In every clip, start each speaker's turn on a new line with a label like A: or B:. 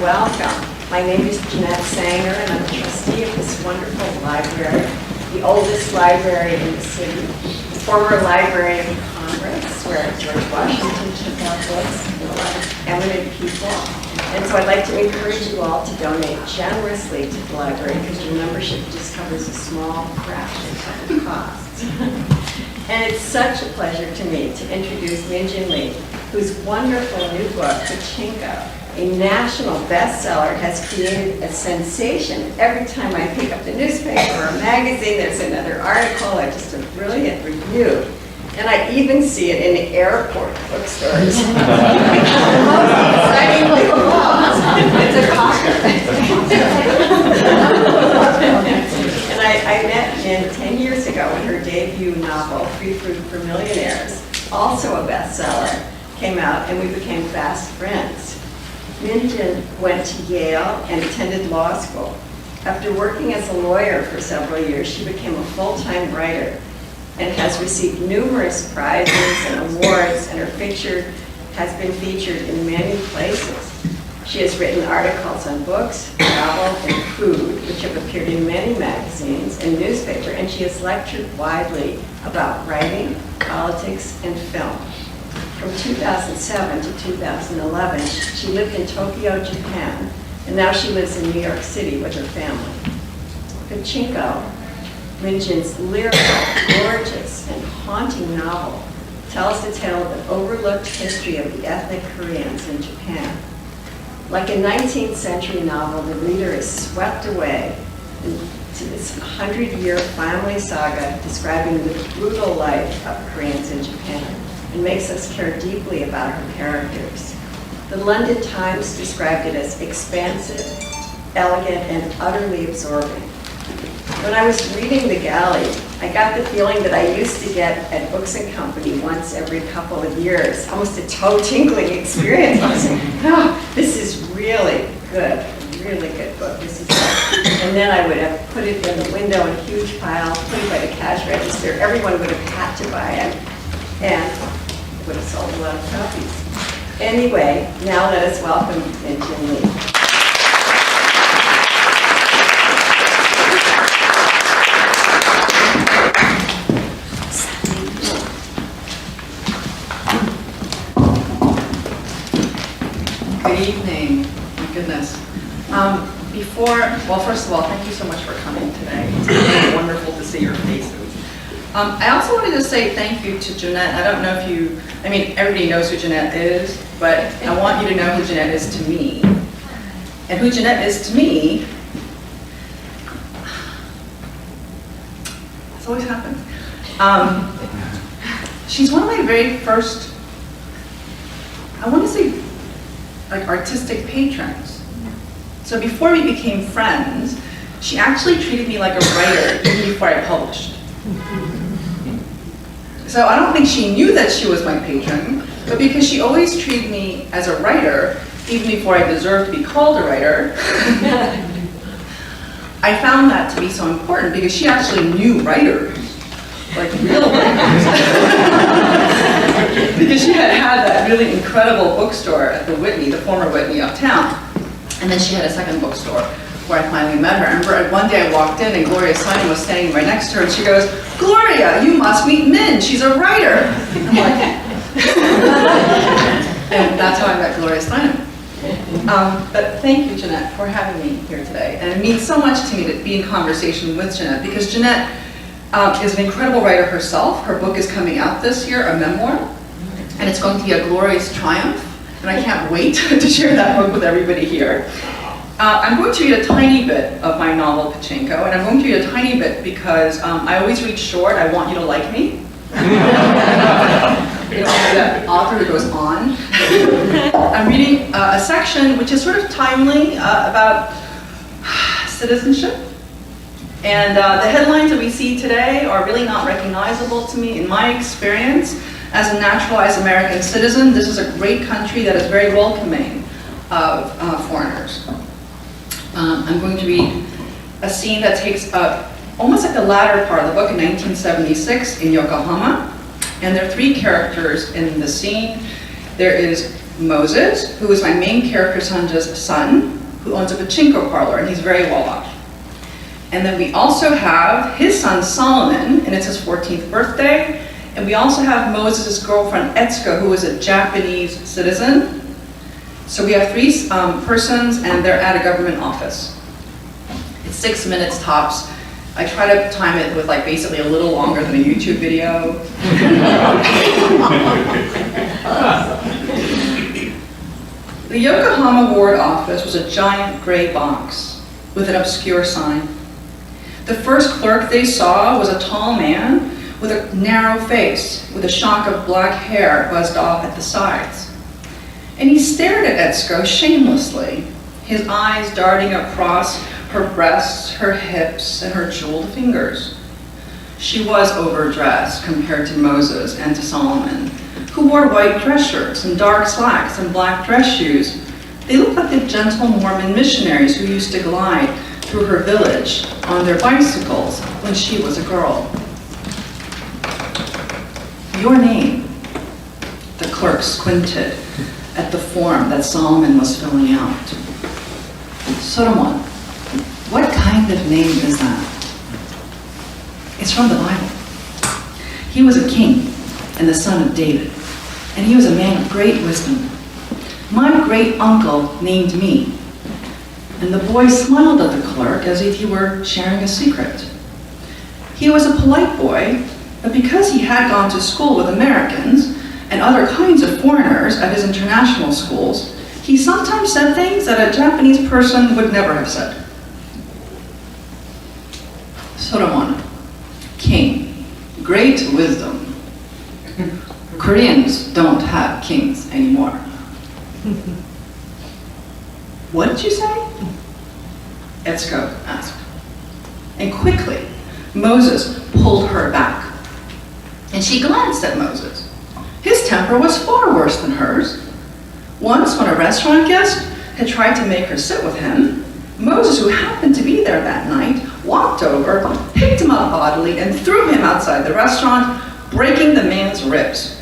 A: welcome. My name is Jeannette Sanger, and I'm a trustee of this wonderful library, the oldest library in the city, the former Library of Congress, where George Washington took out books, and a lot of eminent people. And so I'd like to encourage you all to donate generously to the library, because your membership just covers a small fraction of the costs. And it's such a pleasure to me to introduce Jin Lee, whose wonderful new book, Pachinko, a national bestseller, has created a sensation. Every time I pick up the newspaper or a magazine, there's another article or just a brilliant review. And I even see it in airport bookstores. The most exciting place of all. It's a Costco. And I met Jin 10 years ago when her debut novel, Free Food for Millionaires, also a bestseller, came out, and we became fast friends. Jin went to Yale and attended law school. After working as a lawyer for several years, she became a full-time writer and has received numerous prizes and awards, and her fiction has been featured in many places. She has written articles on books, travel, and food, which have appeared in many magazines and newspapers, and she has lectured widely about writing, politics, and film. From 2007 to 2011, she lived in Tokyo, Japan, and now she lives in New York City with her family. Pachinko, Jin's lyrical, gorgeous, and haunting novel, tells the tale of the overlooked history of the ethnic Koreans in Japan. Like a 19th century novel, the reader is swept away into this 100-year family saga describing the brutal life of Koreans in Japan, and makes us care deeply about her characters. The London Times described it as expansive, elegant, and utterly absorbing. When I was reading The Galley, I got the feeling that I used to get at Books & Company once every couple of years, almost a toe-tingling experience. I was like, oh, this is really good book. This is good. And then I would have put it in the window in a huge pile, put it by the cash register. Everyone would have had to buy it, and would have sold a lot of copies. Anyway, now let us welcome Jin Lee.
B: Good evening. My goodness. Well, first of all, thank you so much for coming today. It's really wonderful to see your faces. I also wanted to say thank you to Jeannette. I don't know if everybody knows who Jeannette is, but I want you to know who Jeannette is to me. And who Jeannette is to me, this always happens. She's one of my very first, I want to say, like, artistic patrons. So before we became friends, she actually treated me like a writer even before I published. So I don't think she knew that she was my patron, but because she always treated me as a writer, even before I deserved to be called a writer, I found that to be so important because she actually knew writers, like real writers. Because she had that really incredible bookstore at the Whitney, the former Whitney uptown. And then she had a second bookstore where I finally met her. I remember one day I walked in and Gloria Steinem was standing right next to her, and she goes, "Gloria, you must meet Min, she's a writer." I'm like, and that's how I met Gloria Steinem. But thank you, Jeannette, for having me here today. And it means so much to me to be in conversation with Jeannette, because Jeannette is an incredible writer herself. Her book is coming out this year, a memoir, and it's going to be a glorious triumph. And I can't wait to share that book with everybody here. I'm going to read a tiny bit of my novel, Pachinko, and I'm going to read a tiny bit because I always read short. I want you to like me. The author who goes on. I'm reading a section which is sort of timely about citizenship. And the headlines that we see today are really not recognizable to me. In my experience, as a naturalized American citizen, this is a great country that is very welcoming of foreigners. I'm going to read a scene that takes up almost like the latter part of the book in 1976 in Yokohama. And there are three characters in the scene. There is Moses, who is my main character Sanja's son, who owns a pachinko parlor, and he's very well off. And then we also have his son Solomon, and it's his 14th birthday. And we also have Moses' girlfriend Etsuko, who is a Japanese citizen. So we have three persons, and they're at a government office. It's 6 minutes tops. I try to time it with like basically a little longer than a YouTube video. The Yokohama ward office was a giant gray box with an obscure sign. The first clerk they saw was a tall man with a narrow face, with a shock of black hair buzzed off at the sides. And he stared at Etsuko shamelessly, his eyes darting across her breasts, her hips, and her jeweled fingers. She was overdressed compared to Moses and to Solomon, who wore white dress shirts and dark slacks and black dress shoes. They looked like the gentle Mormon missionaries who used to glide through her village on their bicycles when she was a girl. Your name? The clerk squinted at the form that Solomon was filling out. Solomon, what kind of name is that? It's from the Bible. He was a king and the son of David, and he was a man of great wisdom. My great uncle named me. And the boy smiled at the clerk as if he were sharing a secret. He was a polite boy, but because he had gone to school with Americans and other kinds of foreigners at his international schools, he sometimes said things that a Japanese person would never have said. Solomon, king, great wisdom. Koreans don't have kings anymore. What did you say? Etsuko asked. And quickly, Moses pulled her back. And she glanced at Moses. His temper was far worse than hers. Once, when a restaurant guest had tried to make her sit with him, Moses, who happened to be there that night, walked over, picked him up bodily, and threw him outside the restaurant, breaking the man's ribs.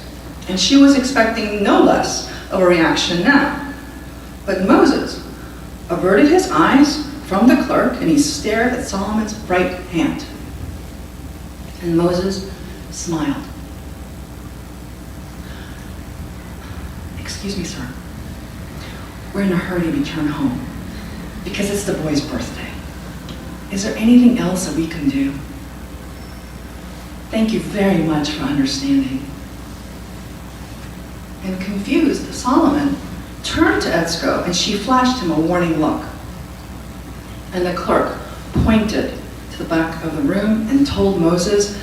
B: And she was expecting no less of a reaction now. But Moses averted his eyes from the clerk, and he stared at Solomon's right hand. And Moses smiled. Excuse me, sir. We're in a hurry to return home because it's the boy's birthday. Is there anything else that we can do? Thank you very much for understanding. And confused, Solomon turned to Etsuko and she flashed him a warning look. And the clerk pointed to the back of the room and told Moses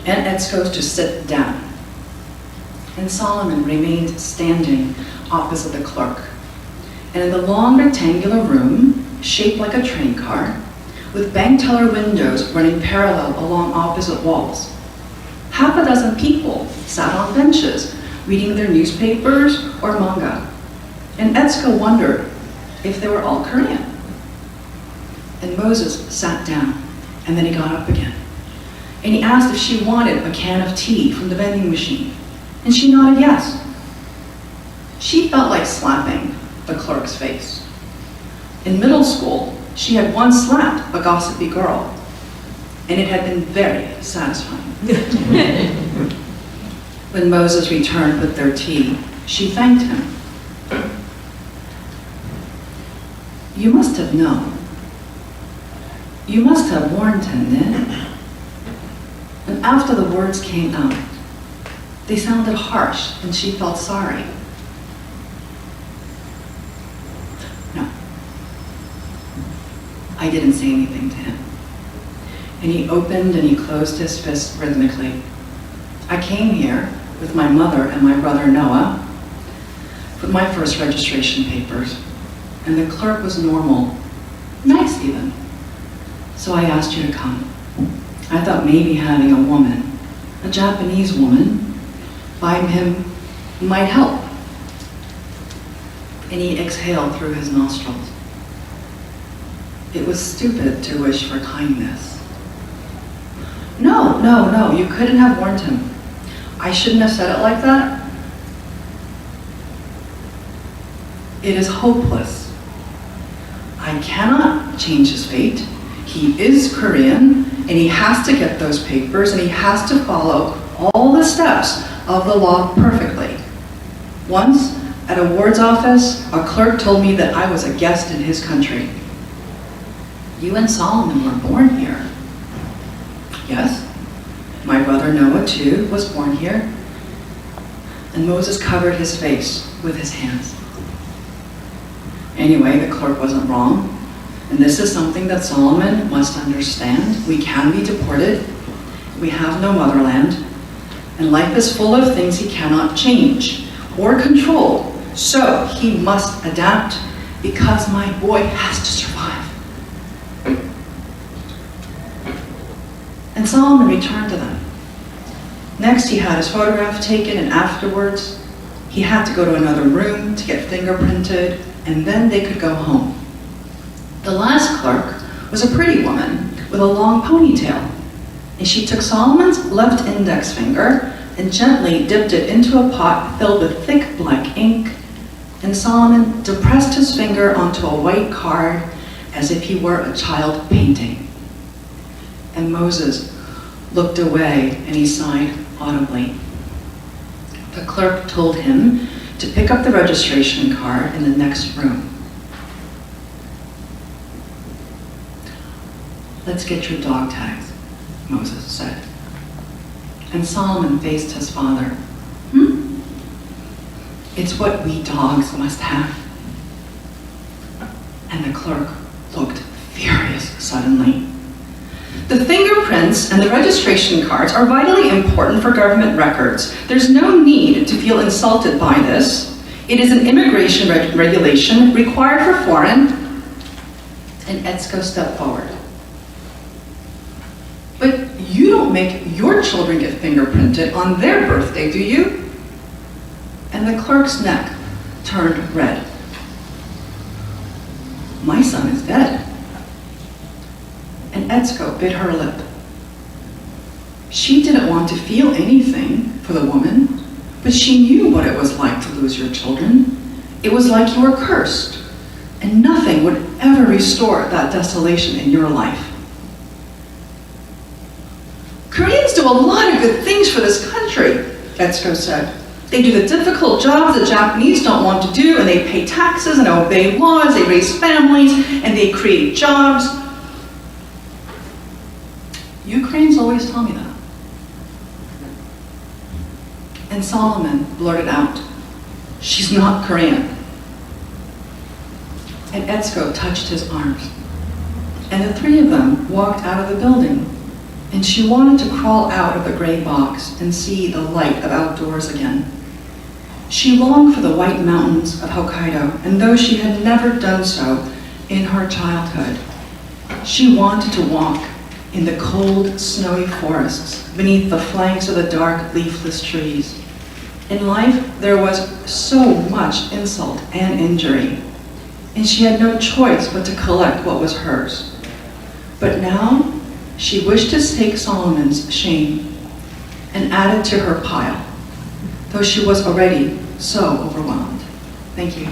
B: and Etsuko to sit down. And Solomon remained standing opposite the clerk. And in the long rectangular room, shaped like a train car, with bank teller windows running parallel along opposite walls, half a dozen people sat on benches, reading their newspapers or manga. And Etsuko wondered if they were all Korean. And Moses sat down, and then he got up again. And he asked if she wanted a can of tea from the vending machine. And she nodded yes. She felt like slapping the clerk's face. In middle school, she had once slapped a gossipy girl, and it had been very satisfying. When Moses returned with their tea, she thanked him. You must have known. You must have warned him then. And after the words came out, they sounded harsh, and she felt sorry. No. I didn't say anything to him. And he opened and he closed his fist rhythmically. I came here with my mother and my brother Noah with my first registration papers. And the clerk was normal, nice even. So I asked you to come. I thought maybe having a woman, a Japanese woman, by him might help. And he exhaled through his nostrils. It was stupid to wish for kindness. No, you couldn't have warned him. I shouldn't have said it like that. It is hopeless. I cannot change his fate. He is Korean, and he has to get those papers, and he has to follow all the steps of the law perfectly. Once, at a ward's office, a clerk told me that I was a guest in his country. You and Solomon were born here. Yes. My brother Noah, too, was born here. And Moses covered his face with his hands. Anyway, the clerk wasn't wrong. And this is something that Solomon must understand. We can be deported. We have no motherland. And life is full of things he cannot change or control. So he must adapt because my boy has to survive. And Solomon returned to them. Next, he had his photograph taken, and afterwards, he had to go to another room to get fingerprinted, and then they could go home. The last clerk was a pretty woman with a long ponytail, and she took Solomon's left index finger and gently dipped it into a pot filled with thick black ink, and Solomon depressed his finger onto a white card as if he were a child painting. And Moses looked away and he sighed audibly. The clerk told him to pick up the registration card in the next room. Let's get your dog tags, Moses said. And Solomon faced his father. It's what we dogs must have. And the clerk looked furious suddenly. The fingerprints and the registration cards are vitally important for government records. There's no need to feel insulted by this. It is an immigration regulation required for foreign. And Etzko stepped forward. But you don't make your children get fingerprinted on their birthday, do you? And the clerk's neck turned red. My son is dead. And Etzko bit her lip. She didn't want to feel anything for the woman, but she knew what it was like to lose your children. It was like you were cursed, and nothing would ever restore that desolation in your life. Koreans do a lot of good things for this country, Etzko said. They do the difficult jobs the Japanese don't want to do, and they pay taxes and obey laws, they raise families, and they create jobs. Ukrainians always tell me that. And Solomon blurted out, she's not Korean. And Etzko touched his arms. And the three of them walked out of the building. And she wanted to crawl out of the gray box and see the light of outdoors again. She longed for the white mountains of Hokkaido, and though she had never done so in her childhood, she wanted to walk in the cold, snowy forests beneath the flanks of the dark, leafless trees. In life, there was so much insult and injury, and she had no choice but to collect what was hers. But now, she wished to take Solomon's shame and add it to her pile, though she was already so overwhelmed. Thank you.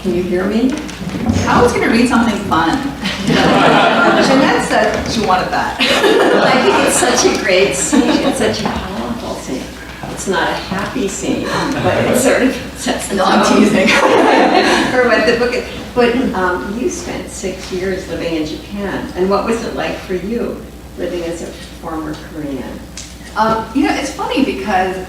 A: Can you hear me?
B: I was going to read something fun. Jeannette said she wanted that.
A: I think it's such a great scene. It's such a powerful scene. It's not a happy scene, but it sort of sets the
B: No, I'm
A: tone
B: teasing.
A: for what the book is. But you spent 6 years living in Japan, and what was it like for you living as a former Korean?
B: It's funny because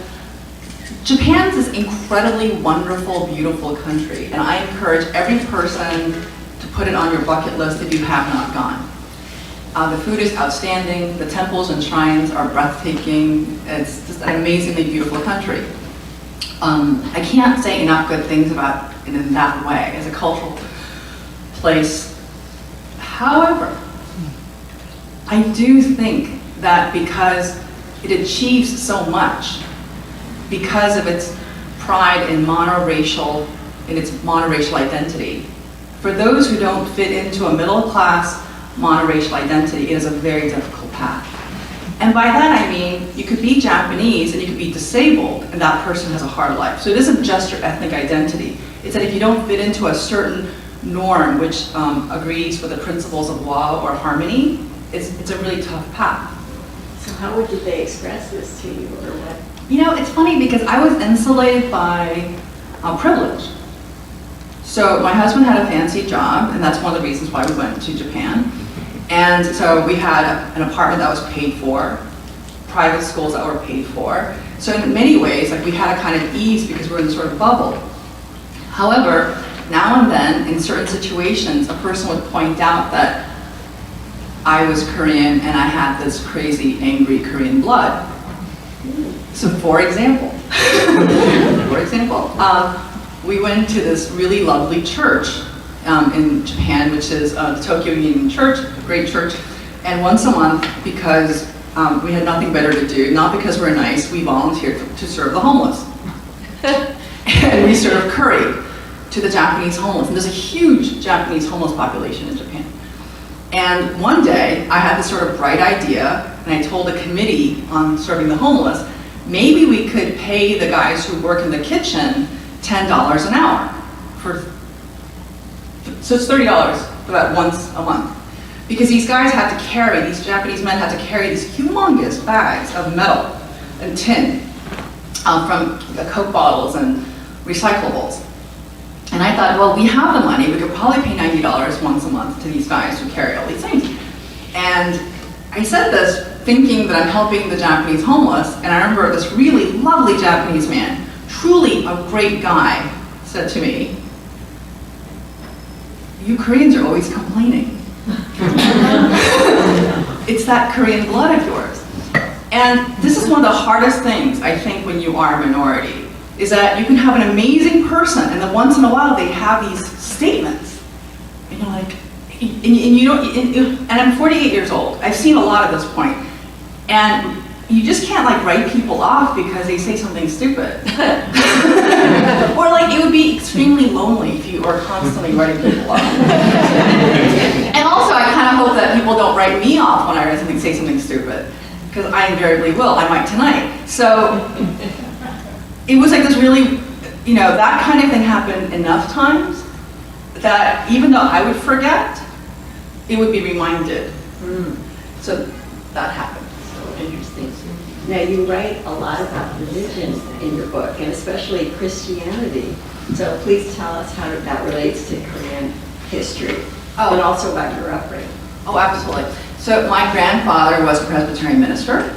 B: Japan's this incredibly wonderful, beautiful country, and I encourage every person to put it on your bucket list if you have not gone. The food is outstanding, the temples and shrines are breathtaking, it's just an amazingly beautiful country. I can't say enough good things about it in that way, as a cultural place. However, I do think that because it achieves so much, because of its pride in its monoracial identity, for those who don't fit into a middle-class monoracial identity, it is a very difficult path. And by that I mean, you could be Japanese and you could be disabled, and that person has a hard life. So it isn't just your ethnic identity. It's that if you don't fit into a certain norm which agrees with the principles of law or harmony, it's a really tough path.
A: So how did they express this to you, or what?
B: You know, it's funny because I was insulated by privilege. So my husband had a fancy job, and that's one of the reasons why we went to Japan. And so we had an apartment that was paid for, private schools that were paid for. So in many ways, like, we had a kind of ease because we're in this sort of bubble. However, now and then, in certain situations, a person would point out that I was Korean and I had this crazy, angry Korean blood. So for example, we went to this really lovely church in Japan, which is the Tokyo Union Church, a great church. And once a month, because we had nothing better to do, not because we're nice, we volunteered to serve the homeless. And we served curry to the Japanese homeless. And there's a huge Japanese homeless population in Japan. And one day, I had this sort of bright idea, and I told the committee on serving the homeless, maybe we could pay the guys who work in the kitchen $10 an hour. So it's $30 for that once a month. Because these guys had to carry, these Japanese men had to carry these humongous bags of metal and tin from Coke bottles and recyclables. And I thought, well, we have the money, we could probably pay $90 once a month to these guys who carry all these things. And I said this thinking that I'm helping the Japanese homeless, and I remember this really lovely Japanese man, truly a great guy, said to me, "You Koreans are always complaining." It's that Korean blood of yours. And this is one of the hardest things, I think, when you are a minority, is that you can have an amazing person, and then once in a while they have these statements. And you're like, and you don't, and I'm 48 years old. I've seen a lot at this point. And you just can't like write people off because they say something stupid. Or like it would be extremely lonely if you were constantly writing people off. And also I kind of hope that people don't write me off when I say something stupid, because I invariably will. I might tonight. So it was like this really, you know, that kind of thing happened enough times that even though I would forget, it would be reminded. So that happened.
A: Interesting. Now, you write a lot about religion in your book, and especially Christianity. So please tell us how that relates to Korean history, and also about your upbringing.
B: Oh, absolutely. So my grandfather was a Presbyterian minister,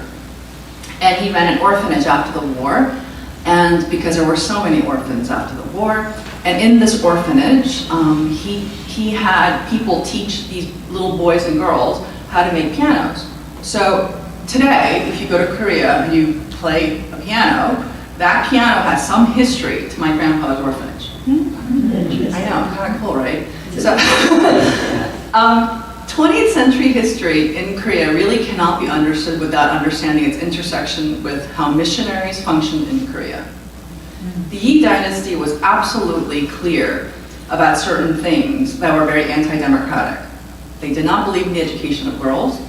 B: and he ran an orphanage after the war, and because there were so many orphans after the war, and in this orphanage, he had people teach these little boys and girls how to make pianos. So today, if you go to Korea and you play a piano, that piano has some history to my grandfather's orphanage. I know, kind of cool, right? So, 20th century history in Korea really cannot be understood without understanding its intersection with how missionaries functioned in Korea. The Yi dynasty was absolutely clear about certain things that were very anti-democratic. They did not believe in the education of girls.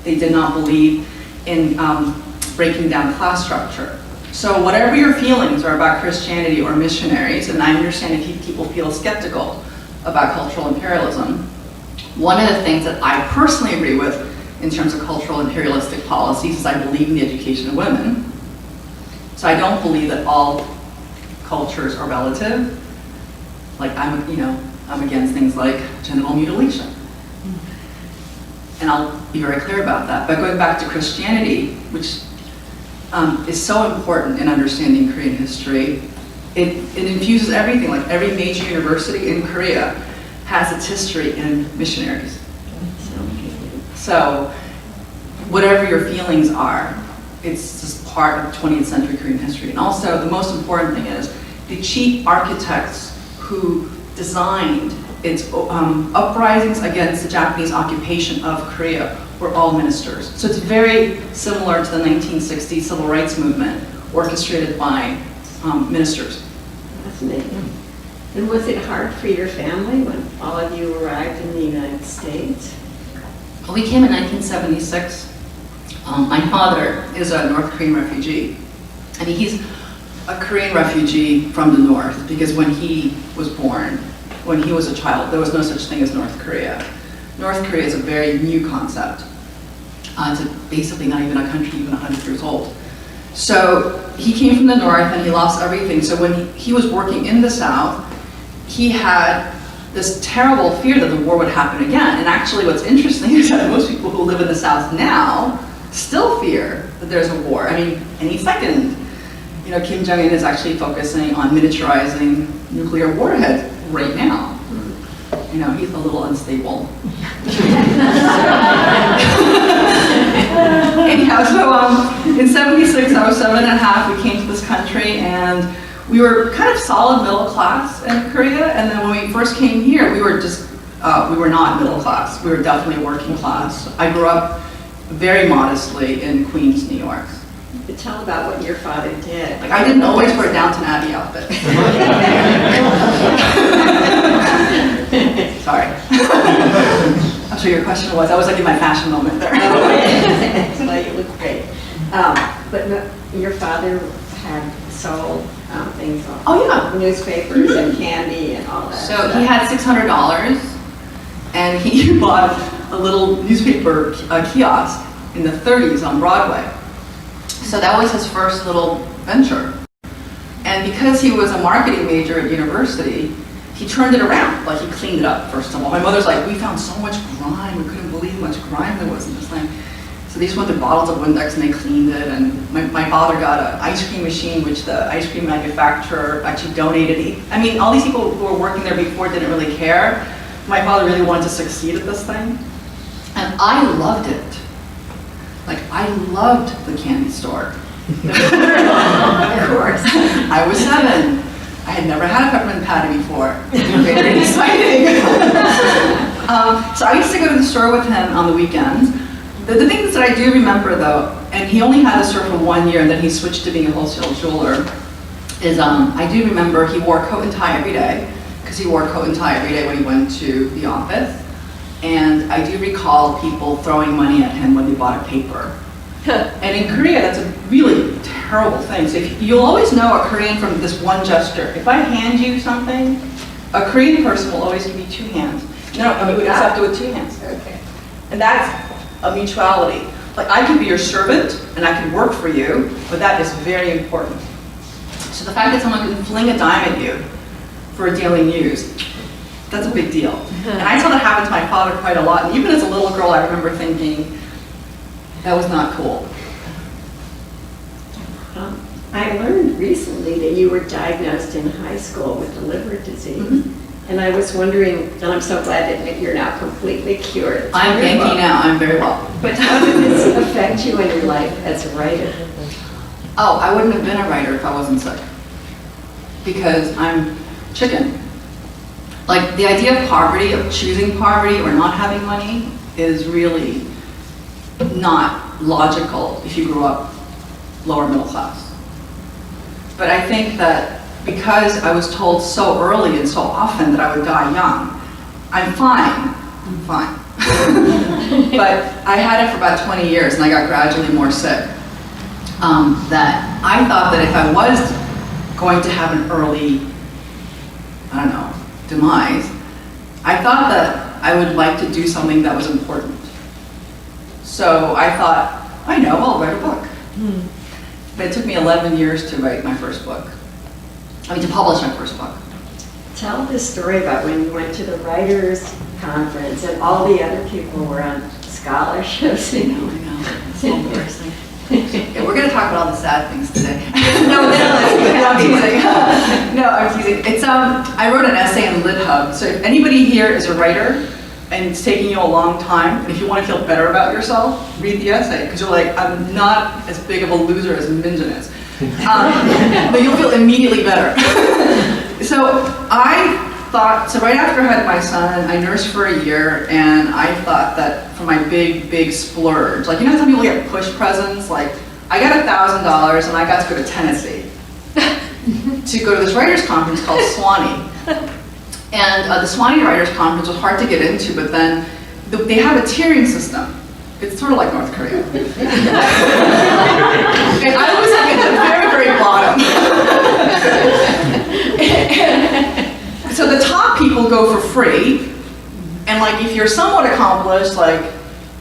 B: They did not believe in breaking down class structure. So whatever your feelings are about Christianity or missionaries, and I understand if people feel skeptical about cultural imperialism, one of the things that I personally agree with in terms of cultural imperialistic policies is I believe in the education of women. So I don't believe that all cultures are relative. Like I'm against things like genital mutilation. And I'll be very clear about that. But going back to Christianity, which is so important in understanding Korean history, it infuses everything. Like every major university in Korea has its history in missionaries. So whatever your feelings are, it's just part of 20th century Korean history. And also the most important thing is the chief architects who designed its uprisings against the Japanese occupation of Korea were all ministers. So it's very similar to the 1960s civil rights movement orchestrated by ministers.
A: Fascinating. And was it hard for your family when all of you arrived in the United States?
B: Well, we came in 1976. My father is a North Korean refugee. I mean, he's a Korean refugee from the North because when he was born, when he was a child, there was no such thing as North Korea. North Korea is a very new concept. It's basically not even a country even 100 years old. So he came from the North and he lost everything. So when he was working in the South, he had this terrible fear that the war would happen again. And actually what's interesting is that most people who live in the South now still fear that there's a war. I mean, any second. You know, Kim Jong-un is actually focusing on miniaturizing nuclear warheads right now. You know, he's a little unstable. Anyhow, so in 76, I was 7.5, we came to this country and we were kind of solid middle class in Korea. And then when we first came here, we were just, we were not middle class. We were definitely working class. I grew up very modestly in Queens, New York.
A: Tell about what your father did.
B: Like, I didn't always wear Downton Abbey outfits. Sorry. I'm sure your question was, I was like in my fashion moment there.
A: Well, you look great. But your father had sold things on newspapers and candy and all that
B: So
A: stuff.
B: he had $600 and he bought a little newspaper kiosk in the 30s on Broadway. So that was his first little venture. And because he was a marketing major at university, he turned it around. Like, he cleaned it up, first of all. My mother's like, we found so much grime. We couldn't believe how much grime there was in this thing. So they just went through bottles of Windex and they cleaned it. And my father got an ice cream machine, which the ice cream manufacturer actually donated. I mean, all these people who were working there before didn't really care. My father really wanted to succeed at this thing. And I loved it. Like, I loved the candy store.
A: Of course.
B: I was 7. I had never had a peppermint patty before. Very exciting. So I used to go to the store with him on the weekends. The things that I do remember though, and he only had the store for 1 year and then he switched to being a wholesale jeweler, is I do remember he wore coat and tie every day, because he wore coat and tie every day when he went to the office. And I do recall people throwing money at him when they bought a paper. And in Korea, that's a really terrible thing. So you'll always know a Korean from this one gesture. If I hand you something, a Korean person will always give you 2 hands. No, I mean, we accept it with 2 hands.
A: Okay.
B: And that's a mutuality. Like, I can be your servant and I can work for you, but that is very important. So the fact that someone can fling a dime at you for a daily news, that's a big deal. And I saw that happen to my father quite a lot. And even as a little girl, I remember thinking, that was not cool.
A: I learned recently that you were diagnosed in high school with the liver disease.
B: Mm-hmm.
A: And I was wondering, and I'm so glad that you're now completely cured.
B: I'm thanking now, I'm very well.
A: But how did this affect you in your life as a writer?
B: Oh, I wouldn't have been a writer if I wasn't sick. Because I'm chicken. Like, the idea of poverty, of choosing poverty or not having money, is really not logical if you grew up lower middle class. But I think that because I was told so early and so often that I would die young, I'm fine. But I had it for about 20 years and I got gradually more sick. That I thought that if I was going to have an early, I don't know, demise, I thought that I would like to do something that was important. So I thought, I know, I'll write a book. But it took me 11 years to write my first book. I mean, to publish my first book.
A: Tell the story about when you went to the writers' conference and all the other people were on scholarships.
B: I know. It's so embarrassing. Yeah, we're going to talk about all the sad things today.
A: No,
B: I'm teasing. No, I'm teasing. It's I wrote an essay in LitHub. So if anybody here is a writer and it's taking you a long time, and if you want to feel better about yourself, read the essay because you're like, I'm not as big of a loser as Minjin is. But you'll feel immediately better. So I thought, so right after I had my son, I nursed for a year, and I thought that for my big splurge, like, you know how some people get push presents? Like, I got $1,000 and I got to go to Tennessee. to go to this writers conference called Swanee. And the Swanee Writers Conference was hard to get into, but then they have a tiering system. It's sort of like North Korea. And I was like at the very, very bottom. And so the top people go for free, and like if you're somewhat accomplished, like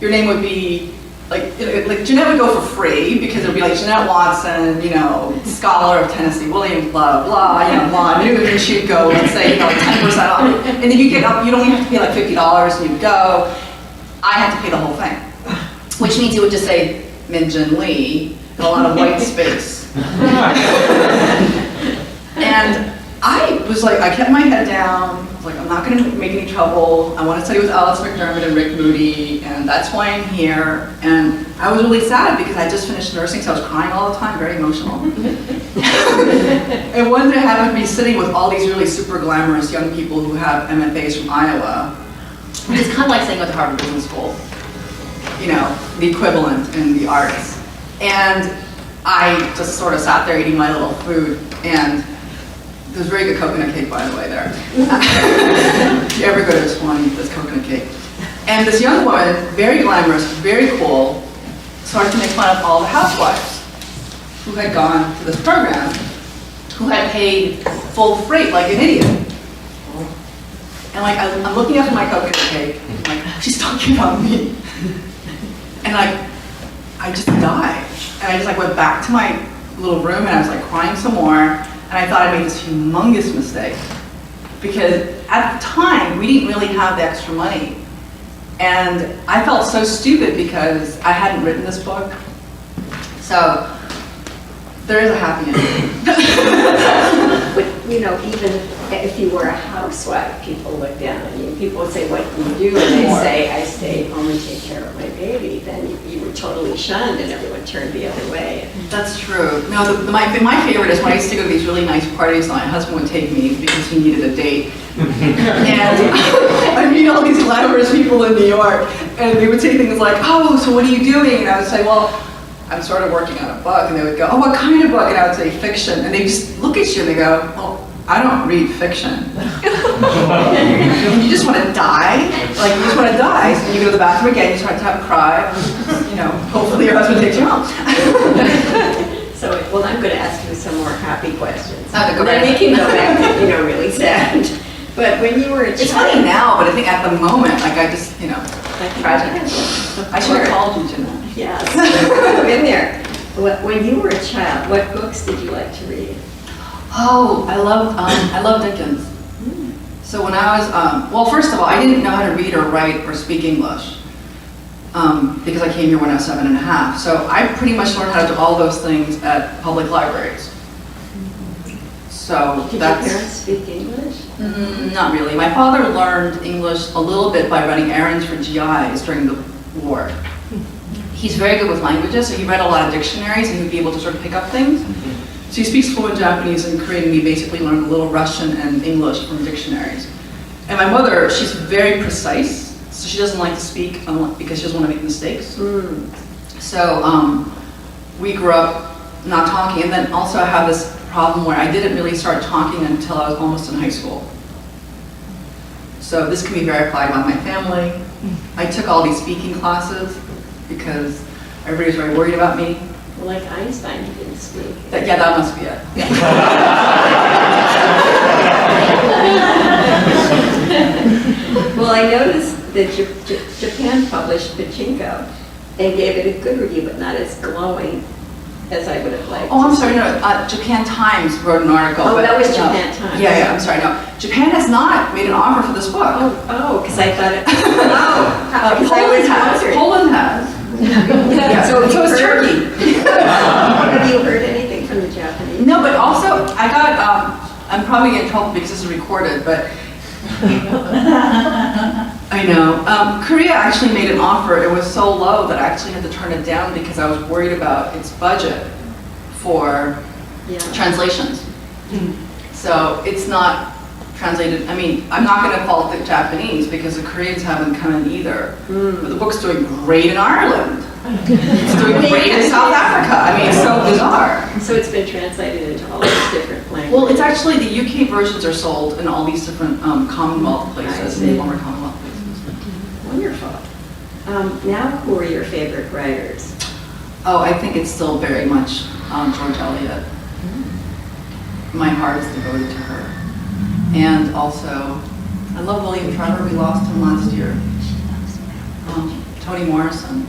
B: your name would be, like Jeannette would go for free because it would be like Jeannette Watson, you know, scholar of Tennessee Williams, blah, blah, you know, law, and she'd go, let's say, you know, like 10% off. And then you get up, you'd only have to pay like $50 and you'd go. I had to pay the whole thing, which means you would just say, Jin Lee, and a lot of white space. And I was like, I kept my head down. I was like, I'm not going to make any trouble. I want to study with Alice McDermott and Rick Moody, and that's why I'm here. And I was really sad because I just finished nursing, so I was crying all the time, very emotional. And one day I happened to be sitting with all these really super glamorous young people who have MFAs from Iowa. It's kind of like saying with Harvard Business School, you know, the equivalent in the arts. And I just sort of sat there eating my little food, and there's very good coconut cake, by the way, there. If you ever go to Swanee, there's coconut cake. And this young woman, very glamorous, very cool, started to make fun of all the housewives who had gone to this program, who had paid full freight like an idiot. And like, I'm looking up at my coconut cake, and I'm like, she's talking about me. And like, I just died. And I just like went back to my little room and I was like crying some more. And I thought I made this humongous mistake. Because at the time, we didn't really have the extra money. And I felt so stupid because I hadn't written this book. So, there is a happy ending.
C: But, you know, even if you were a housewife, people look down on you. People would say, what do you do? And they say, I stay home and take care of my baby. Then you were totally shunned and everyone turned the other way.
B: That's true. No, my favorite is when I used to go to these really nice parties and my husband would take me because he needed a date. And I meet all these glamorous people in New York and they would say things like, oh, so what are you doing? And I would say, well, I'm sort of working on a book. And they would go, oh, what kind of book? And I would say, fiction. And they just look at you and they go, well, I don't read fiction. You just want to die. Like, you just want to die. So you go to the bathroom again, you start to have a cry. You know, hopefully your husband takes you home.
C: So, well, I'm going to ask you some more happy questions.
B: Okay, go
C: and then
B: ahead.
C: we can go back to, you know, really sad. But when you were a child...
B: It's funny now, but I think at the moment, like I just, you know, tragic. I should have called you, Jeannette.
C: Yes, I've been there. When you were a child, what books did you like to read?
B: Oh, I love Dickens. So when I was, well, first of all, I didn't know how to read or write or speak English because I came here when I was 7.5. So I pretty much learned how to do all those things at public libraries. So
C: Did
B: that's...
C: your parents speak English?
B: Not really. My father learned English a little bit by running errands for GIs during the war. He's very good with languages, so he read a lot of dictionaries and he'd be able to sort of pick up things. So he speaks fluent Japanese and Korean, and he basically learned a little Russian and English from dictionaries. And my mother, she's very precise, so she doesn't like to speak because she doesn't want to make mistakes. So we grew up not talking, and then also I have this problem where I didn't really start talking until I was almost in high school. So this can be verified by my family. I took all these speaking classes because everybody was very worried about me.
C: Well, like Einstein, he didn't speak.
B: Yeah, that must be it.
C: Well, I noticed that Japan published Pachinko and gave it a good review, but not as glowing as I would have liked.
B: Oh, I'm sorry, no, Japan Times wrote an article.
C: Oh,
B: but
C: that was
B: no.
C: Japan Times.
B: Yeah, I'm sorry, no. Japan has not made an offer for this book.
C: Oh, because I thought it, because I was wondering.
B: Poland has.
C: Yeah,
B: So it's Turkey.
C: Have you heard anything from the Japanese?
B: No, but also I got, I'm probably getting in trouble because this is recorded, but I know. Korea actually made an offer. It was so low that I actually had to turn it down because I was worried about its budget for translations. So it's not translated. I mean, I'm not going to fault the Japanese because the Koreans haven't come in either. But the book's doing great in Ireland. It's doing great in South Africa. I mean, it's so bizarre.
C: So it's been translated into all these different languages.
B: Well, it's actually the UK versions are sold in all these different Commonwealth places, in the former Commonwealth places.
C: Wonderful. Now, who are your favorite writers?
B: Oh, I think it's still very much George Eliot. My heart is devoted to her. And also, I love William Trevor. We lost him last year. Toni Morrison.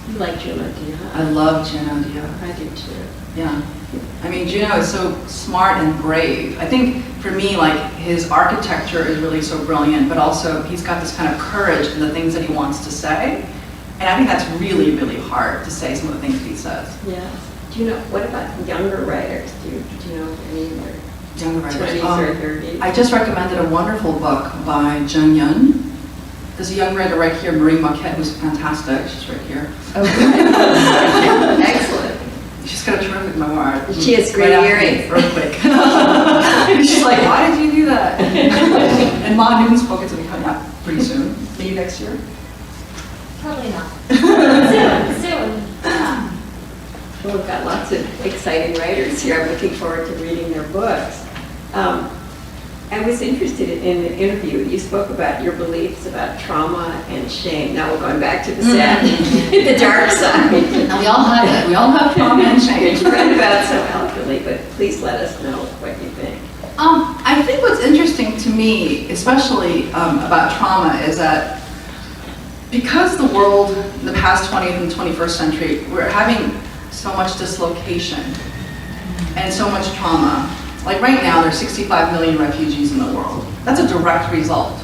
C: You like Juno Diaz?
B: I love Juno Diaz.
C: I do too.
B: Yeah. I mean, Juno is so smart and brave. I think for me, like, his architecture is really so brilliant, but also he's got this kind of courage in the things that he wants to say. And I think that's really, really hard to say some of the things that he says.
C: Yeah. Do you know, what about younger writers? Do you know any of their
B: Younger writers.
C: 20s or 30s?
B: I just recommended a wonderful book by Jung Yun. There's a young writer right here, Marie Marquette, who's fantastic. She's right here.
C: Excellent.
B: She's got a terrific memoir.
C: She has great earrings.
B: Earthquake. She's like, why did you do that? And Ma Newton's book is going to be coming out pretty soon. Maybe next year.
D: Probably not. Soon.
C: Well, we've got lots of exciting writers here. I'm looking forward to reading their books. I was interested in the interview. You spoke about your beliefs about trauma and shame. Now we're going back to the sad, the dark side.
B: And we all have it. We all have trauma and shame.
C: You read about it so eloquently, but please let us know what you think.
B: I think what's interesting to me, especially about trauma, is that because the world in the past 20th and 21st century, we're having so much dislocation and so much trauma. Like right now, there's 65 million refugees in the world. That's a direct result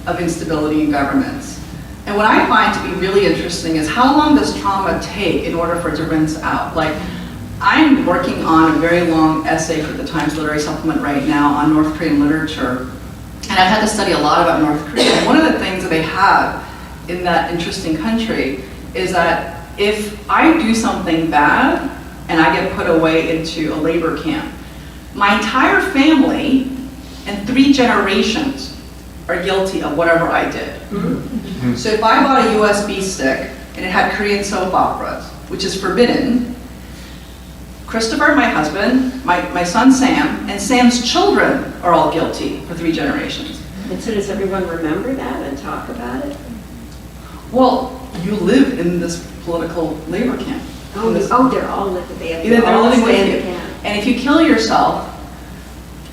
B: of instability in governments. And what I find to be really interesting is how long does trauma take in order for it to rinse out? Like, I'm working on a very long essay for the Times Literary Supplement right now on North Korean literature. And I've had to study a lot about North Korea. And one of the things that they have in that interesting country is that if I do something bad and I get put away into a labor camp, my entire family and 3 generations are guilty of whatever I did. Mm-hmm. So if I bought a USB stick and it had Korean soap operas, which is forbidden, Christopher, my husband, my son Sam, and Sam's children are all guilty for 3 generations.
C: And so does everyone remember that and talk about it?
B: Well, you live in this political labor camp.
C: Oh, they're all living there.
B: They're all living with you.
C: Camp.
B: And if you kill yourself,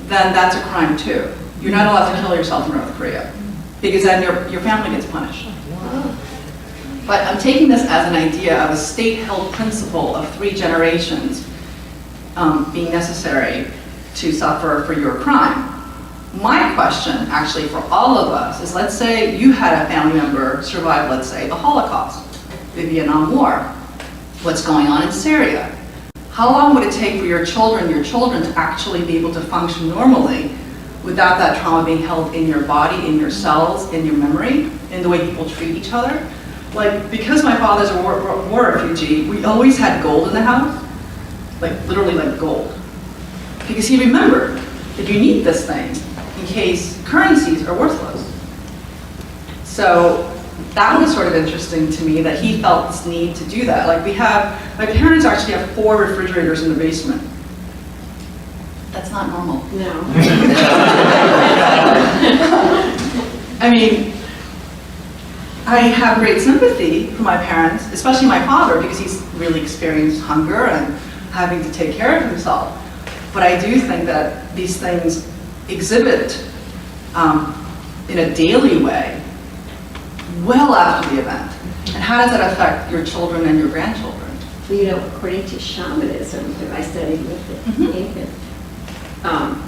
B: then that's a crime too. You're not allowed to kill yourself in North Korea, because then your family gets punished.
C: Wow.
B: But I'm taking this as an idea of a state-held principle of 3 generations being necessary to suffer for your crime. My question, actually, for all of us is, let's say you had a family member survive, let's say, the Holocaust, the Vietnam War. What's going on in Syria? How long would it take for your children to actually be able to function normally without that trauma being held in your body, in your cells, in your memory, in the way people treat each other? Like, because my father's a war refugee, we always had gold in the house, like literally like gold. Because he remembered that you need this thing in case currencies are worthless. So that was sort of interesting to me that he felt this need to do that. Like my parents actually have 4 refrigerators in the basement. That's not normal.
C: No.
B: I mean, I have great sympathy for my parents, especially my father, because he's really experienced hunger and having to take care of himself. But I do think that these things exhibit in a daily way well after the event. And how does that affect your children and your grandchildren?
C: Well, you know, according to shamanism, I studied with the ancient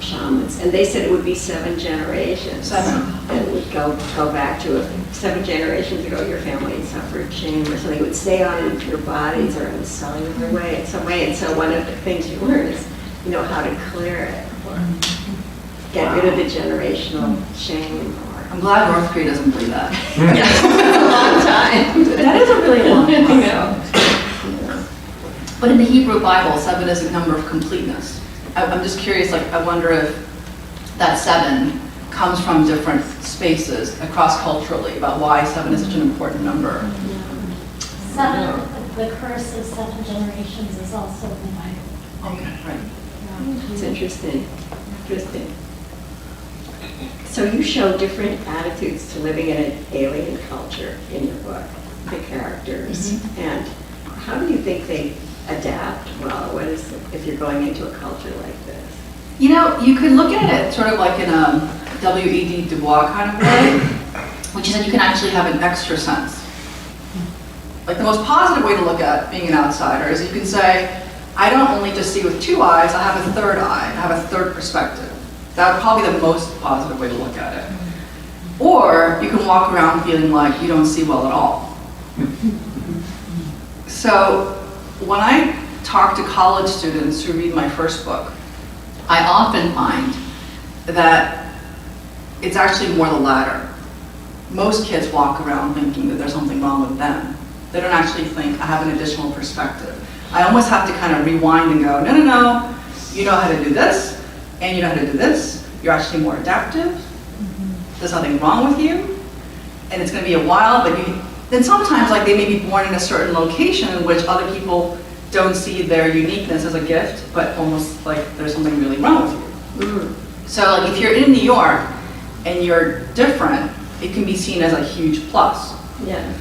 C: shamans, and they said it would be 7 generations.
B: 7.
C: And it would go back to 7 generations ago, your family suffered shame or something. It would stay on in your bodies or in a cellular way, in some way. And so one of the things you learn is, you know, how to clear it or get rid of the generational shame.
B: I'm glad North Korea doesn't believe that.
C: Yeah, it's a long time.
B: That is a really long time.
C: I know.
B: But in the Hebrew Bible, 7 is a number of completeness. I'm just curious, like, I wonder if that 7 comes from different spaces across culturally about why 7 is such an important number.
D: 7 the curse of 7 generations is also in the Bible.
B: Okay, right.
C: It's interesting, interesting. So you show different attitudes to living in an alien culture in your book, the characters. And how do you think they adapt well? What is, if you're going into a culture like this?
B: You know, you could look at it sort of like in a W.E.B. Du Bois kind of way, which is that you can actually have an extra sense. Like the most positive way to look at being an outsider is you can say, I don't only just see with 2 eyes, I have a third eye, I have a third perspective. That would probably be the most positive way to look at it. Or you can walk around feeling like you don't see well at all. So when I talk to college students who read my first book, I often find that it's actually more the latter. Most kids walk around thinking that there's something wrong with them. They don't actually think, I have an additional perspective. I almost have to kind of rewind and go, no, no, no, you know how to do this, and you know how to do this. You're actually more adaptive. There's nothing wrong with you. And it's going to be a while, but then sometimes like they may be born in a certain location in which other people don't see their uniqueness as a gift, but almost like there's something really wrong with you. So like if you're in New York and you're different, it can be seen as a huge plus.
C: Yeah.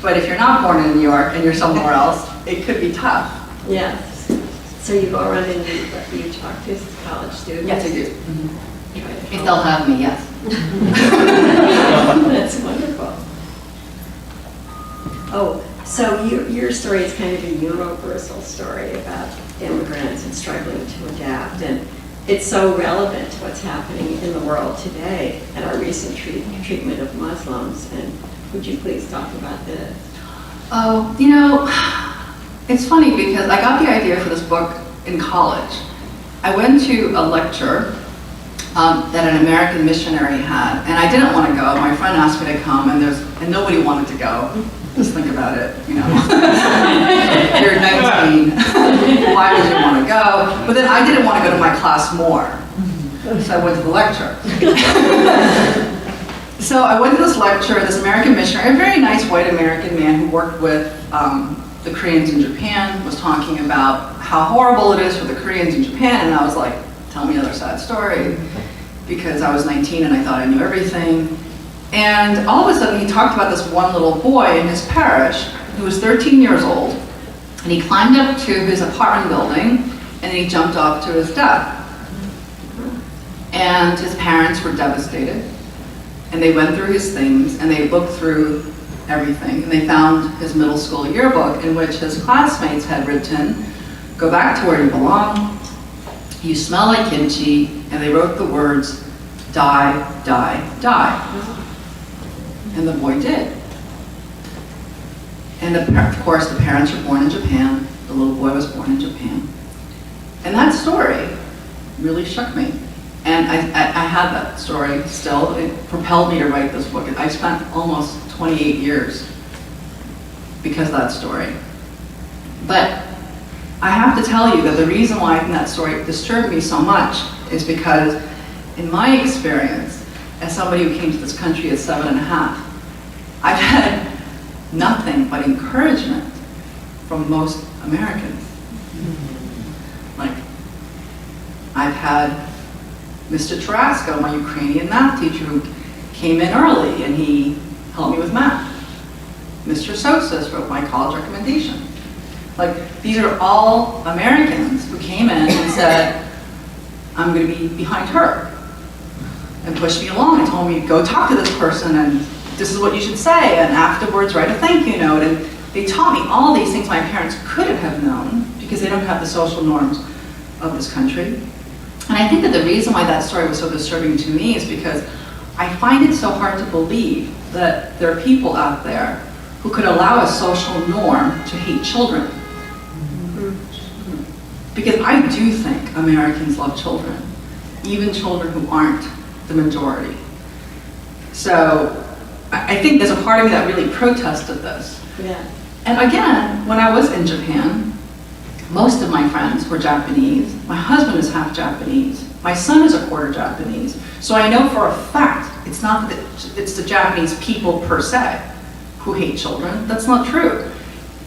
B: But if you're not born in New York and you're somewhere else, it could be tough.
C: Yes. So you go around and you talk to college students?
B: Yes, I do.
C: Try to
B: If
C: help.
B: they'll have me, yes.
C: That's wonderful. Oh, so your story is kind of a universal story about immigrants and struggling to adapt, and it's so relevant to what's happening in the world today and our recent treatment of Muslims. And would you please talk about this?
B: Oh, you know, it's funny because I got the idea for this book in college. I went to a lecture that an American missionary had, and I didn't want to go. My friend asked me to come, and nobody wanted to go. Just think about it, you know. You're 19. Why would you want to go? But then I didn't want to go to my class more, so I went to the lecture. So I went to this lecture, this American missionary, a very nice white American man who worked with the Koreans in Japan, was talking about how horrible it is for the Koreans in Japan, and I was like, tell me another sad story, because I was 19 and I thought I knew everything. And all of a sudden he talked about this one little boy in his parish who was 13 years old, and he climbed up to his apartment building and then he jumped off to his death. And his parents were devastated, and they went through his things and they looked through everything, and they found his middle school yearbook in which his classmates had written, "Go back to where you belong, you smell like kimchi," and they wrote the words, "Die, die, die." And the boy did. And of course the parents were born in Japan, the little boy was born in Japan. And that story really shook me. And I had that story still. It propelled me to write this book. I spent almost 28 years because of that story. But I have to tell you that the reason why I think that story disturbed me so much is because in my experience, as somebody who came to this country at 7½, I've had nothing but encouragement from most Americans. Like, I've had Mr. Tarasco, my Ukrainian math teacher, who came in early and he helped me with math. Mr. Sosas wrote my college recommendation. Like, these are all Americans who came in and said, I'm going to be behind her, and pushed me along and told me, go talk to this person and this is what you should say, and afterwards write a thank you note. And they taught me all these things my parents couldn't have known because they don't have the social norms of this country. And I think that the reason why that story was so disturbing to me is because I find it so hard to believe that there are people out there who could allow a social norm to hate children. Because I do think Americans love children, even children who aren't the majority. So I think there's a part of me that really protested this.
C: Yeah.
B: And again, when I was in Japan, most of my friends were Japanese. My husband is half Japanese. My son is a quarter Japanese. So I know for a fact it's not that it's the Japanese people per se who hate children. That's not true.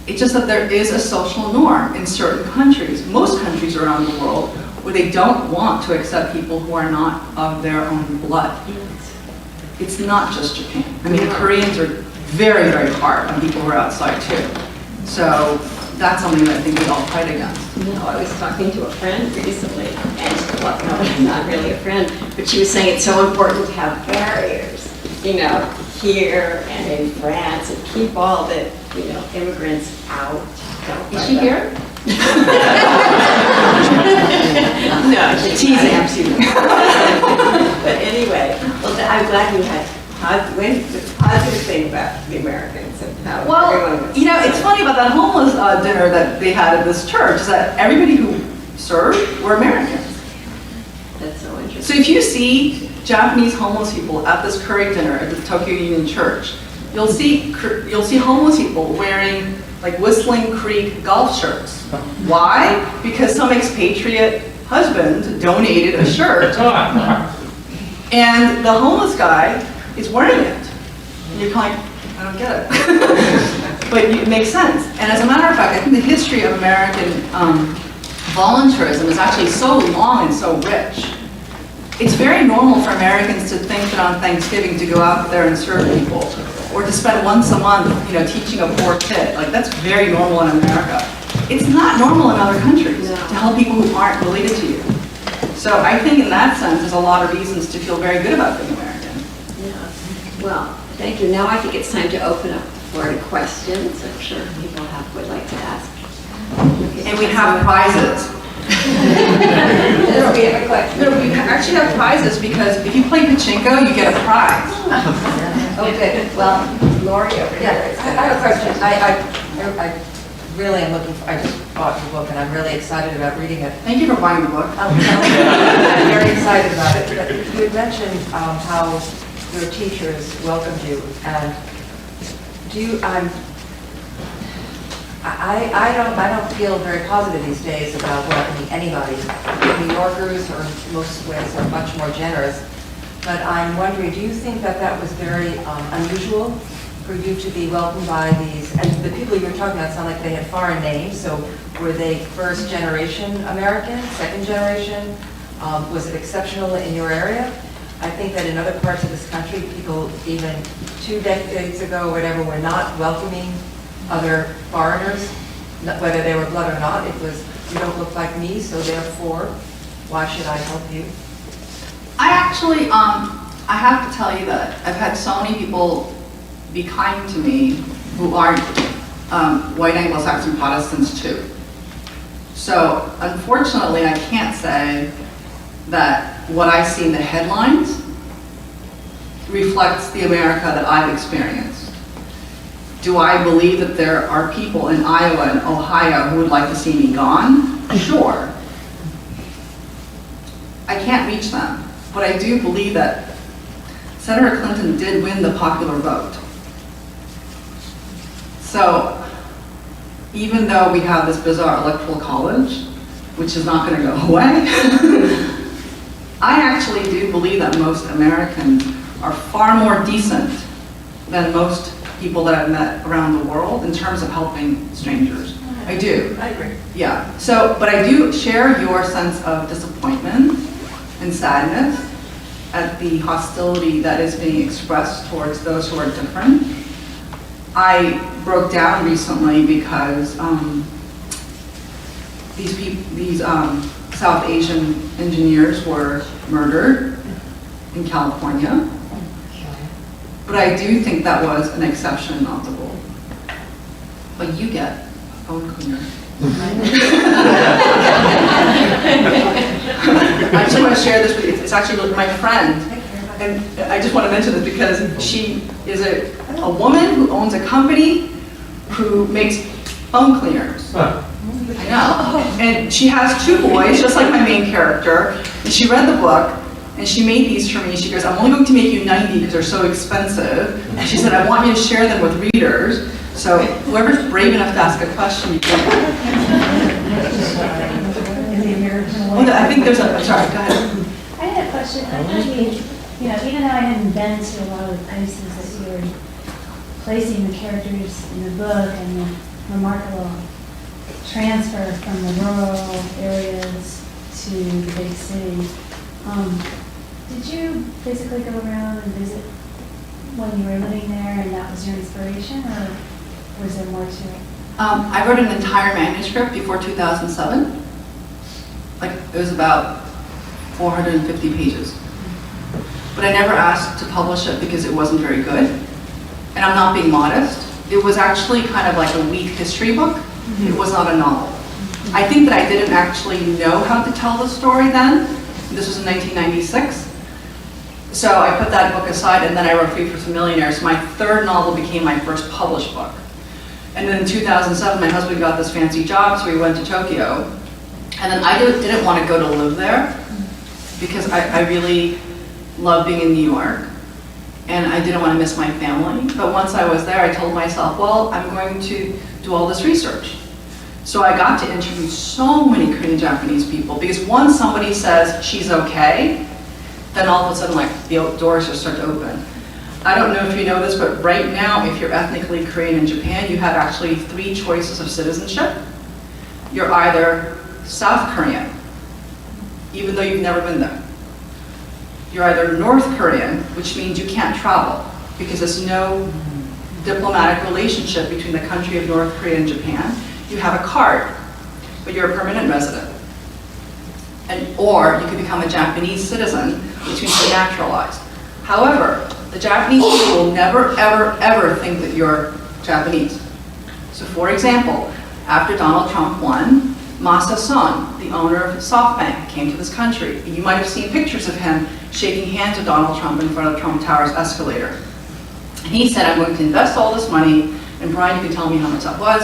B: It's just that there is a social norm in certain countries, most countries around the world, where they don't want to accept people who are not of their own blood. It's not just Japan. I mean, Koreans are very, very hard on people who are outside too. So that's something that I think we all fight against.
C: No, I was talking to a friend recently, and well, no, not really a friend, but she was saying it's so important to have barriers, you know, here and in France, and keep all the, you know, immigrants out.
B: Is she here?
C: No, she's teasing. But anyway, well, I'm glad you had positive thing about the Americans and how everyone
B: Well,
C: was.
B: you know, it's funny about that homeless dinner that they had at this church, is that everybody who served were Americans.
C: That's so interesting.
B: So if you see Japanese homeless people at this curry dinner at the Tokyo Union Church, you'll see homeless people wearing like Whistling Creek golf shirts. Why? Because some expatriate husband donated a shirt, and the homeless guy is wearing it. And you're kind of like, I don't get it. But it makes sense. And as a matter of fact, I think the history of American voluntarism is actually so long and so rich. It's very normal for Americans to think that on Thanksgiving to go out there and serve people, or to spend once a month, you know, teaching a poor kid. Like, that's very normal in America. It's not normal in other countries to help people who aren't related to you. So I think in that sense, there's a lot of reasons to feel very good about being American.
C: Yeah. Well, thank you. Now I think it's time to open up the floor to questions. I'm sure people would like to ask.
B: And we have prizes.
C: Yes, we have a question.
B: No, we actually have prizes because if you play Pachinko, you get a prize.
C: Okay, well, Lori over here.
E: Yeah, I have a question. I really am looking for, I just bought the book and I'm really excited about reading it.
B: Thank you for buying the book.
E: I'm very excited about it. But you had mentioned how your teachers welcomed you, and do you, I don't feel very positive these days about welcoming anybody. New Yorkers, or in most ways, are much more generous. But I'm wondering, do you think that that was very unusual for you to be welcomed by these, and the people you were talking about sound like they had foreign names, so were they first generation American, second generation? Was it exceptional in your area? I think that in other parts of this country, people even 2 decades ago, whatever, were not welcoming other foreigners, whether they were blood or not. It was, you don't look like me, so therefore, why should I help you?
B: I actually, I have to tell you that I've had so many people be kind to me who aren't white Anglo-Saxon Protestants too. So unfortunately, I can't say that what I see in the headlines reflects the America that I've experienced. Do I believe that there are people in Iowa and Ohio who would like to see me gone? Sure. I can't reach them, but I do believe that Senator Clinton did win the popular vote. So even though we have this bizarre electoral college, which is not going to go away, I actually do believe that most Americans are far more decent than most people that I've met around the world in terms of helping strangers. I do.
E: I agree.
B: Yeah. So, but I do share your sense of disappointment and sadness at the hostility that is being expressed towards those who are different. I broke down recently because these South Asian engineers were murdered in California. But I do think that was an exception, not the rule. But you get a phone cleaner. I just want to share this with you. It's actually with my friend. And I just want to mention this because she is a woman who owns a company who makes phone cleaners. I know. And she has 2 boys, just like my main character. And she read the book, and she made these for me. She goes, I'm only going to make you 90 because they're so expensive. And she said, I want you to share them with readers. So whoever's brave enough to ask a question, you can.
D: In the American way.
B: Oh, I think there's a, sorry, go ahead.
D: I had a question. I thought you know, even though I hadn't been to a lot of the places that you were placing the characters in the book and the remarkable transfer from the rural areas to the big city. Did you basically go around and visit when you were living there and that was your inspiration, or was there more to it?
B: I wrote an entire manuscript before 2007. Like, it was about 450 pages. But I never asked to publish it because it wasn't very good. And I'm not being modest. It was actually kind of like a weak history book. It was not a novel. I think that I didn't actually know how to tell the story then. This was in 1996. So I put that book aside, and then I wrote Free for Millionaires. My third novel became my first published book. And then in 2007, my husband got this fancy job, so we went to Tokyo. And then I didn't want to go to live there because I really love being in New York. And I didn't want to miss my family. But once I was there, I told myself, well, I'm going to do all this research. So I got to interview so many Korean Japanese people because once somebody says she's okay, then all of a sudden, like, the doors just start to open. I don't know if you know this, but right now, if you're ethnically Korean in Japan, you have actually 3 choices of citizenship. You're either South Korean, even though you've never been there. You're either North Korean, which means you can't travel because there's no diplomatic relationship between the country of North Korea and Japan. You have a card, but you're a permanent resident. Or you could become a Japanese citizen, which means you're naturalized. However, the Japanese people will never, ever, ever think that you're Japanese. So for example, after Donald Trump won, Masa Son, the owner of SoftBank, came to this country. You might have seen pictures of him shaking hands with Donald Trump in front of Trump Tower's escalator. And he said, I'm going to invest all this money, and Brian, you can tell me how much that was,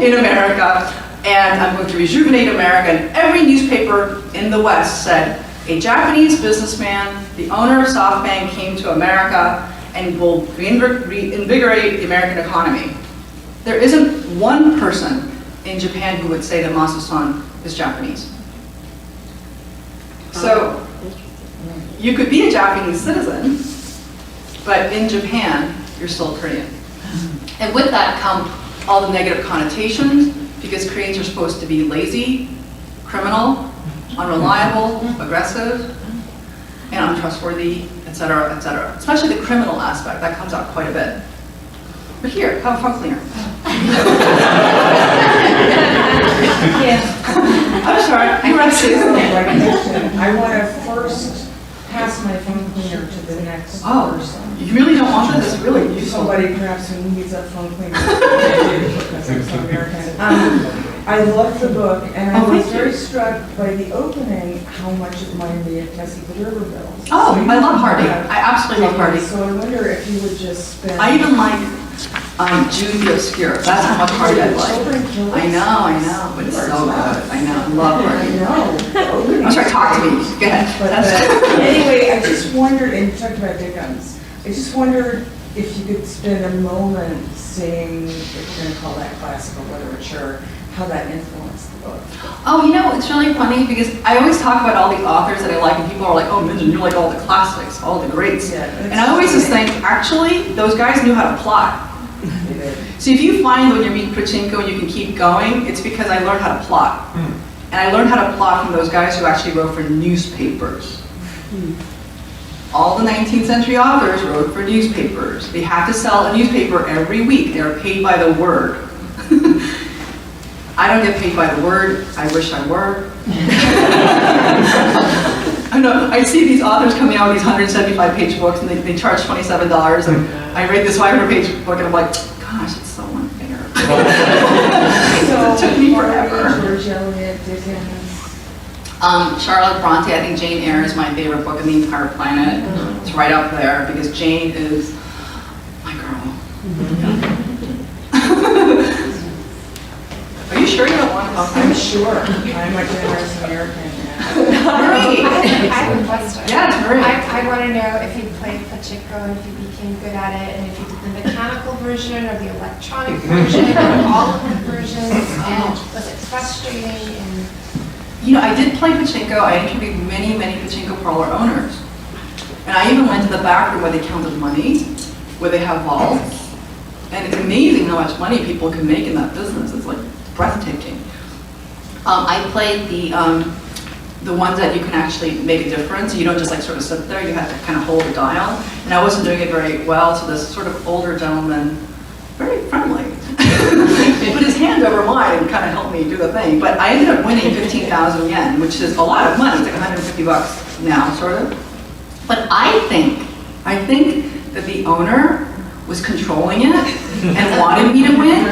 B: in America, and I'm going to rejuvenate America. And every newspaper in the West said, a Japanese businessman, the owner of SoftBank, came to America and will reinvigorate the American economy. There isn't one person in Japan who would say that Masa Son is Japanese. So you could be a Japanese citizen, but in Japan, you're still Korean. And with that come all the negative connotations, because Koreans are supposed to be lazy, criminal, unreliable, aggressive, and untrustworthy, etc., etc. Especially the criminal aspect, that comes out quite a bit. But here, have a phone cleaner. I'm sorry, you were asking.
F: I want to first pass my phone cleaner to the next person.
B: You really don't want this? It's really useful.
F: Somebody perhaps who needs a phone cleaner. Because I'm so American. I love the book, and I was very struck by the opening, how much it reminded me of Tessie D'Urberville.
B: Oh, I love Hardy. I absolutely love Hardy.
F: So I wonder if you would just spend...
B: I even like Jude the Obscure. That's how much Hardy I like. I know, but it's so good. I know, I love Hardy.
F: I know.
B: I'm sorry, talk to me. Go ahead.
F: But anyway, I just wondered, and you talked about Dickens, I just wondered if you could spend a moment saying, if we're going to call that classical literature, how that influenced the book.
B: Oh, you know, it's really funny because I always talk about all the authors that I like, and people are like, oh, Minjin, you like all the classics, all the greats.
F: Yeah,
B: and I always just think, actually, those guys knew how to plot. So if you find when you read Pachinko and you can keep going, it's because I learned how to plot. And I learned how to plot from those guys who actually wrote for newspapers. All the 19th century authors wrote for newspapers. They had to sell a newspaper every week. They were paid by the word. I don't get paid by the word. I wish I were. I know, I see these authors coming out with these 175-page books, and they charge $27, and I read this 500-page book, and I'm like, gosh, it's so unfair. It took me forever.
F: George Eliot, Dickens.
B: Charlotte Bronte, I think Jane Eyre is my favorite book on the entire planet. It's right up there, because Jane is my girl. Are you sure you don't want to talk?
F: I'm sure. I'm a generous American.
B: Marie.
G: I have a question.
B: Yeah, it's Marie.
G: I want to know if you played Pachinko and if you became good at it, and if you did the mechanical version or the electronic version or all of the versions, and was it frustrating? And
B: You know, I did play Pachinko. I interviewed many, many Pachinko parlor owners. And I even went to the back room where they counted money, where they have vaults. And it's amazing how much money people can make in that business. It's like breathtaking. I played the ones that you can actually make a difference. You don't just like sort of sit there, you have to kind of hold a dial. And I wasn't doing it very well, so this sort of older gentleman, very friendly, put his hand over mine and kind of helped me do the thing. But I ended up winning 15,000 yen, which is a lot of money. It's like 150 bucks now, sort of. But I think that the owner was controlling it and wanted me to win.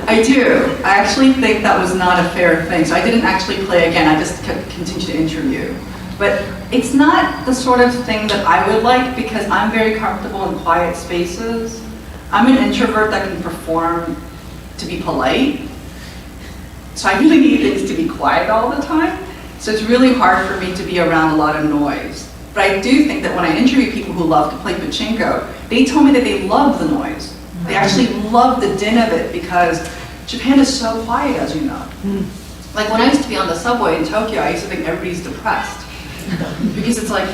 B: I do. I actually think that was not a fair thing. So I didn't actually play again. I just continued to interview. But it's not the sort of thing that I would like because I'm very comfortable in quiet spaces. I'm an introvert that can perform to be polite. So I really need things to be quiet all the time. So it's really hard for me to be around a lot of noise. But I do think that when I interview people who love to play pachinko, they told me that they love the noise. They actually love the din of it because Japan is so quiet, as you know. Like when I used to be on the subway in Tokyo, I used to think everybody's depressed. Because it's like,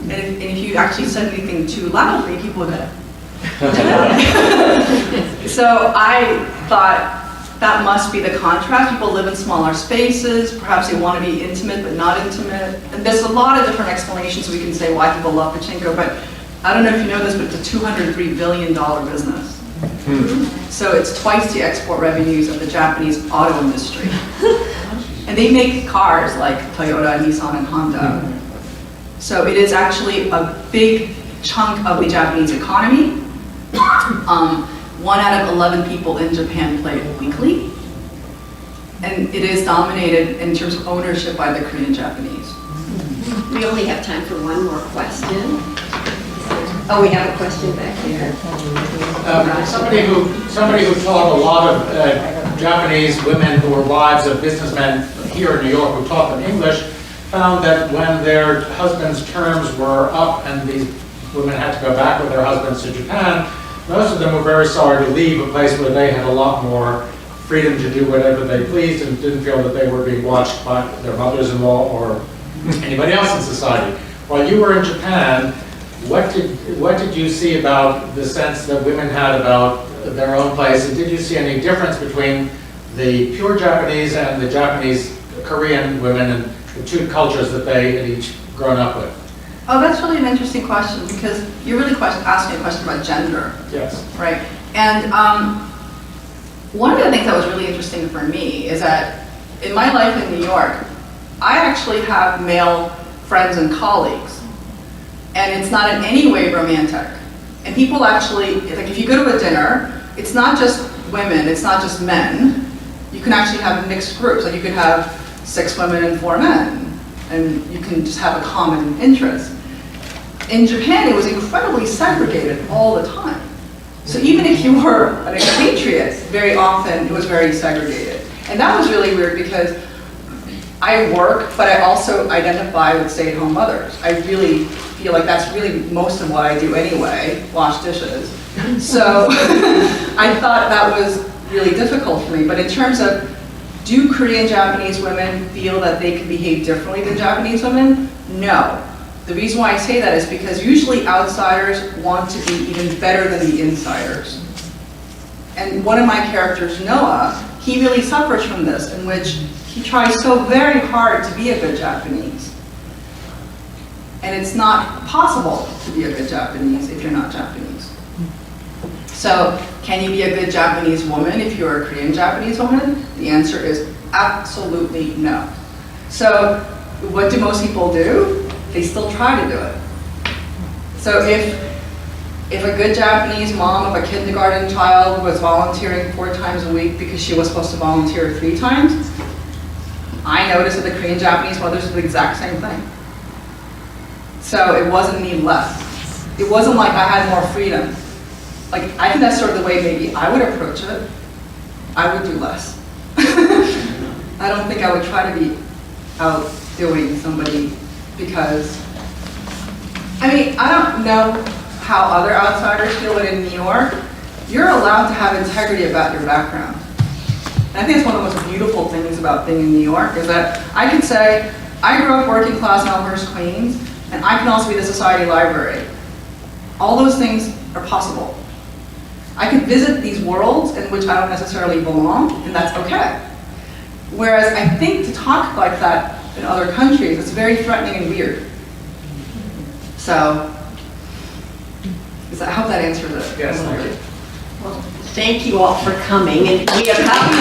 B: and if you actually said anything too loudly, people would go. So I thought that must be the contrast. People live in smaller spaces, perhaps they want to be intimate but not intimate. And there's a lot of different explanations we can say why people love pachinko, but I don't know if you know this, but it's a $203 billion business. So it's twice the export revenues of the Japanese auto industry. And they make cars like Toyota, Nissan, and Honda. So it is actually a big chunk of the Japanese economy. 1 out of 11 people in Japan play it weekly. And it is dominated in terms of ownership by the Korean Japanese.
C: We only have time for one more question. Oh, we have a question back here.
H: Somebody who taught a lot of Japanese women who were wives of businessmen here in New York who taught them English found that when their husbands' terms were up and these women had to go back with their husbands to Japan, most of them were very sorry to leave a place where they had a lot more freedom to do whatever they pleased and didn't feel that they were being watched by their mothers-in-law or anybody else in society. While you were in Japan, what did you see about the sense that women had about their own place? And did you see any difference between the pure Japanese and the Japanese Korean women and the two cultures that they had each grown up with?
B: Oh, that's really an interesting question because you're really asking a question about gender.
H: Yes.
B: Right. And one of the things that was really interesting for me is that in my life in New York, I actually have male friends and colleagues. And it's not in any way romantic. And people actually, like if you go to a dinner, it's not just women, it's not just men. You can actually have mixed groups. Like you could have 6 women and 4 men. And you can just have a common interest. In Japan, it was incredibly segregated all the time. So even if you were an expatriate, very often it was very segregated. And that was really weird because I work, but I also identify with stay-at-home mothers. I really feel like that's really most of what I do anyway, wash dishes. So I thought that was really difficult for me. But in terms of, do Korean Japanese women feel that they can behave differently than Japanese women? No. The reason why I say that is because usually outsiders want to be even better than the insiders. And one of my characters, Noah, he really suffers from this, in which he tries so very hard to be a good Japanese. And it's not possible to be a good Japanese if you're not Japanese. So, can you be a good Japanese woman if you're a Korean Japanese woman? The answer is absolutely no. So, what do most people do? They still try to do it. So if a good Japanese mom of a kindergarten child was volunteering 4 times a week because she was supposed to volunteer 3 times, I noticed that the Korean Japanese mothers did the exact same thing. So it wasn't any less. It wasn't like I had more freedom. Like, I think that's sort of the way maybe I would approach it. I would do less. I don't think I would try to be outdoing somebody because, I mean, I don't know how other outsiders feel, but in New York, you're allowed to have integrity about your background. And I think it's one of the most beautiful things about being in New York is that I can say, I grew up working class in Elmhurst, Queens, and I can also be the Society Library. All those things are possible. I could visit these worlds in which I don't necessarily belong, and that's okay. Whereas I think to talk like that in other countries, it's very threatening and weird. So, I hope that answers it.
H: Yes, thank you.
A: Thank you all for coming, and we have happy